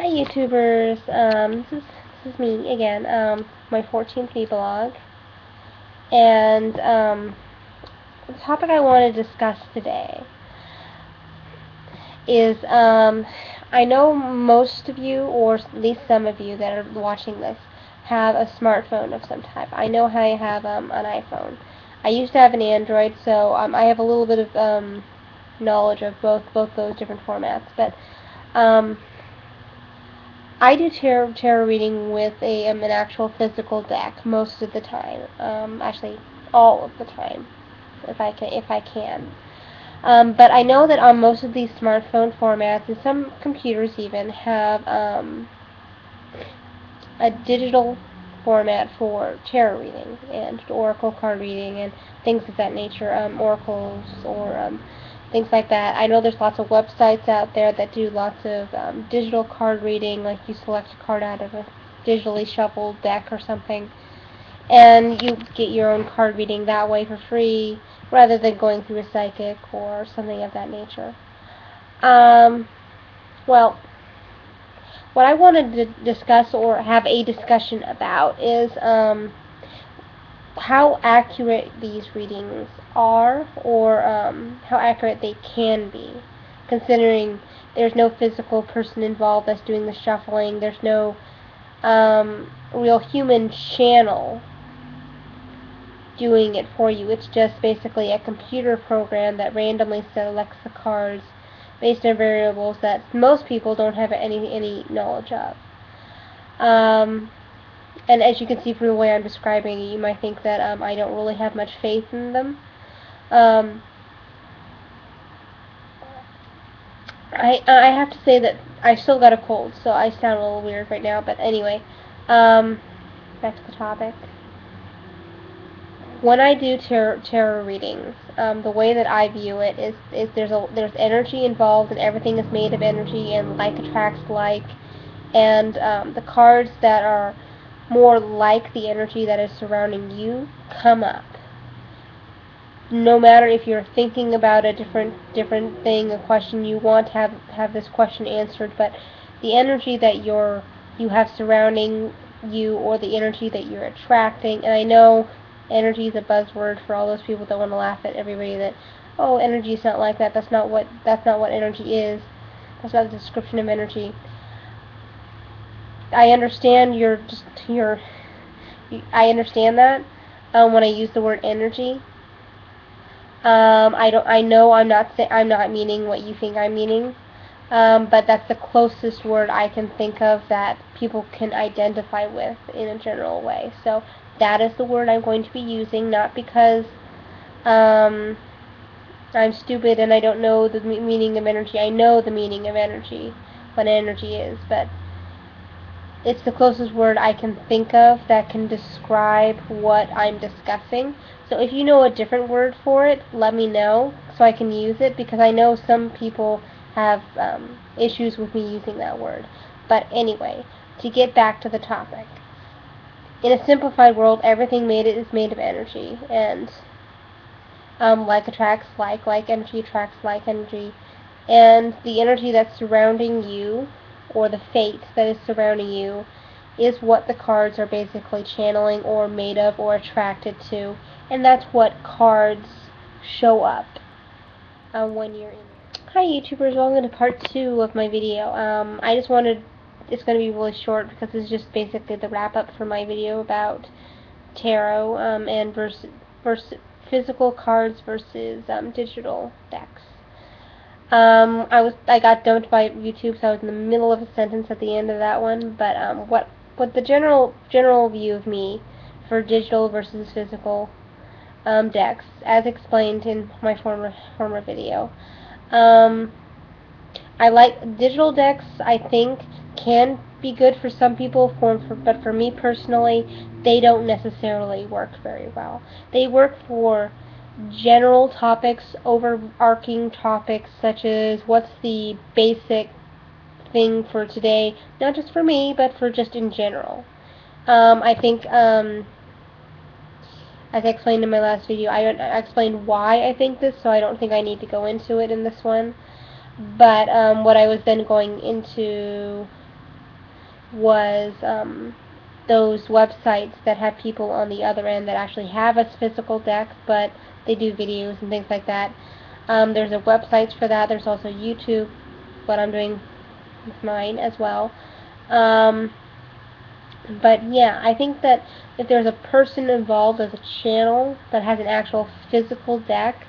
Hi YouTubers, this is me again, my 14th vlog, and the topic I want to discuss today is, I know most of you, or at least some of you that are watching this, have a smartphone of some type. I know I have an iPhone. I used to have an Android, so I have a little bit of knowledge of both those different formats, but I do tarot reading with an actual physical deck most of the time. Actually, all of the time, if I can. But I know that on most of these smartphone formats, and some computers even, have a digital format for tarot reading and oracle card reading and things of that nature, oracles or things like that. I know there's lots of websites out there that do lots of digital card reading, like you select a card out of a digitally shuffled deck or something, and you get your own card reading that way for free, rather than going through a psychic or something of that nature. Well, what I wanted to discuss or have a discussion about is how accurate these readings are, or how accurate they can be, considering there's no physical person involved that's doing the shuffling. There's no real human channel doing it for you. It's just basically a computer program that randomly selects the cards based on variables that most people don't have any knowledge of. And as you can see from the way I'm describing it, you might think that I don't really have much faith in them. I have to say that I still got a cold, so I sound a little weird right now. But anyway, back to the topic. When I do tarot readings, the way that I view it is there's energy involved, and everything is made of energy, and like attracts like, and the cards that are more like the energy that is surrounding you come up. No matter if you're thinking about a different thing, a question you want to have this question answered, but the energy that you have surrounding you, or the energy that you're attracting, and I know energy is a buzzword for all those people that want to laugh at everybody that, oh, energy is not like that. That's not what energy is. That's not the description of energy. I understand I understand that when I use the word energy. I know I'm not meaning what you think I'm meaning. But that's the closest word I can think of that people can identify with in a general way. So that is the word I'm going to be using, not because I'm stupid and I don't know the meaning of energy. I know the meaning of energy, what energy is, but it's the closest word I can think of that can describe what I'm discussing. So if you know a different word for it, let me know so I can use it, because I know some people have issues with me using that word. But anyway, to get back to the topic. In a simplified world, everything is made of energy, and like attracts like energy attracts like energy, and the energy that's surrounding you, or the fate that is surrounding you, is what the cards are basically channeling, or made of, or attracted to, and that's what cards show up when you're in it. Hi YouTubers, welcome to part 2 of my video. It's going to be really short because this is just basically the wrap up for my video about tarot, and versus physical cards versus digital decks. I got dumped by YouTube, so I was in the middle of a sentence at the end of that one. But what the general view of me for digital versus physical decks, as explained in my former video. I like digital decks. I think can be good for some people, but for me personally, they don't necessarily work very well. They work for general topics, overarching topics, such as what's the basic thing for today, not just for me, but for just in general. I think, as I explained in my last video, I explained why I think this, so I don't think I need to go into it in this one. But what I was then going into was those websites that have people on the other end that actually have a physical deck, but they do videos and things like that. There's a websites for that. There's also YouTube, what I'm doing with mine as well. But yeah, I think that if there's a person involved as a channel that has an actual physical deck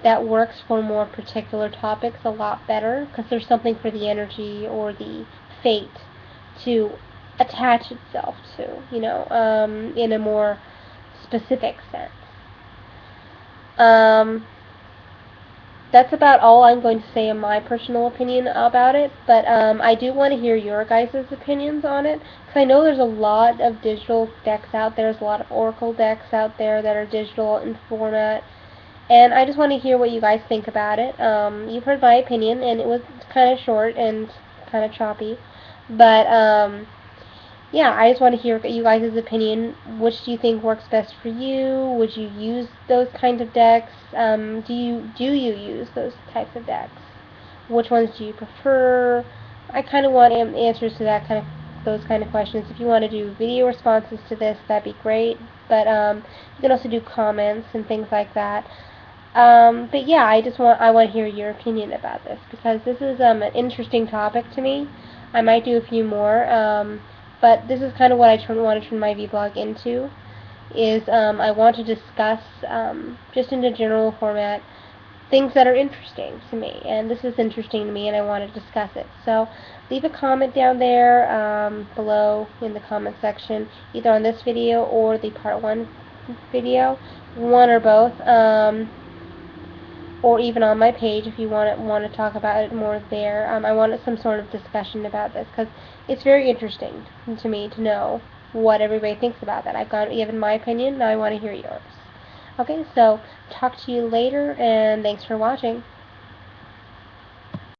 that works for more particular topics a lot better, because there's something for the energy or the fate to attach itself to, in a more specific sense. That's about all I'm going to say in my personal opinion about it, but I do want to hear your guys' opinions on it, because I know there's a lot of digital decks out there. There's a lot of Oracle decks out there that are digital in format, and I just want to hear what you guys think about it. You've heard my opinion, and it was kind of short and kind of choppy, but yeah, I just want to hear you guys' opinion. Which do you think works best for you? Would you use those kinds of decks? Do you use those types of decks? Which ones do you prefer? I kind of want answers to those kind of questions. If you want to do video responses to this, that'd be great. But you can also do comments and things like that. But yeah, I want to hear your opinion about this, because this is an interesting topic to me. I might do a few more. But this is kind of what I want to turn my vlog into, is I want to discuss, just in a general format, things that are interesting to me. And this is interesting to me, and I want to discuss it. So leave a comment down there below in the comment section, either on this video or the part 1 video, one or both. Or even on my page if you want to talk about it more there. I wanted some sort of discussion about this, because it's very interesting to me to know what everybody thinks about that. I've given my opinion, now I want to hear yours. Okay, so talk to you later, and thanks for watching.